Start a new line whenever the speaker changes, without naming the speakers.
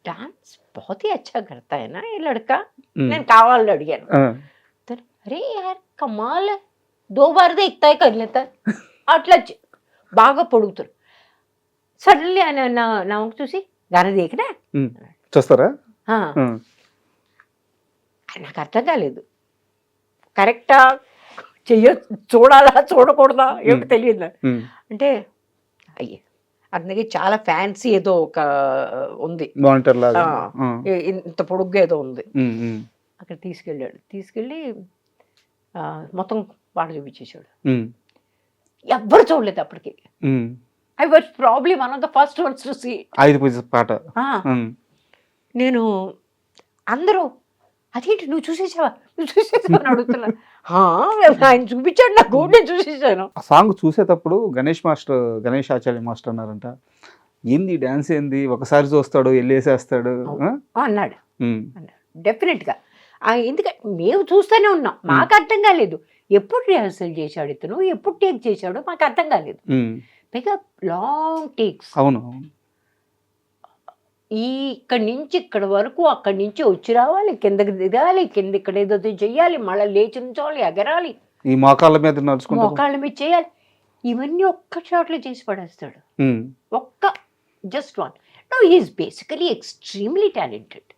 Dance बहुत ही अच्छा करता है ना ये लड़का।
हम्म,
నేను కావాలని అడిగాను.
ఆ,
तर अरे यार कमाल है, 2 बार देखता है कर लेता है. అట్లా బాగా పొడుగుతారు. సడన్లీ ఆయన నా వంక చూసి గానే देखना
ఉమ్, చూస్తారా ఉమ్,
నాకు అర్థం కాలేదు. కరెక్టా, చెయ్య, చూడాలా చూడకూడదా ఏమిటి తెలియదు.
ఉమ్,
అంటే అయ్యే అతనికి చాలా ఫ్యాన్సీ ఏదో ఒక ఉంది,
మానిటర్ లాగా
ఇంత పొడుగ్గా ఏదో ఉంది.
ఉమ్, ఉమ్,
అక్కడ తీసుకెళ్ళి మొత్తం పాట చూపించేశాడు.
ఉమ్,
ఎవ్వరు చూడలేదు అప్పటికి.
Um.
I was probably one of the first ones to see.
5 పూజ పాట ఉమ్,
నేను అందరూ అదేంటి నువ్వు చూసేసావా అని అడుగుతున్నా. ఆయన చూపించాడు నాకు, నేను చూసేసాను.
ఆ సాంగ్ చూసేటప్పుడు గణేష్ ఆచార్య మాస్టర్ అన్నారంట, ఏంది డాన్స్ ఏంది, ఒకసారి చూస్తాడు వెళ్ళేసేస్తాడు
అన్నాడు. డెఫినెట్గా ఎందుకంటే మేము చూస్తూనే ఉన్నాం, మాకు అర్థం కాలేదు. ఎప్పుడు రిహర్సల్ చేశాడు ఇతను, ఎప్పుడు టేక్ చేశాడు మాకు అర్థం కాలేదు. పైగా లాంగ్ టేక్స్.
అవును,
ఇక్కడి నుంచి ఇక్కడ వరకు, అక్కడి నుంచి వచ్చి రావాలి, కిందకి దిగాలి, కింద ఇక్కడ ఏదో చెయ్యాలి, మళ్ళీ లేచి నుంచోవాలి, ఎగరాలి,
ఈ మోకాళ్ళ మీద నడుచుకుంటూ
మోకాళ్ళ మీద చేయాలి. ఇవన్నీ ఒక్క షాట్లో చేసి పడేస్తాడు. Just one. No, he's basically extremely talented.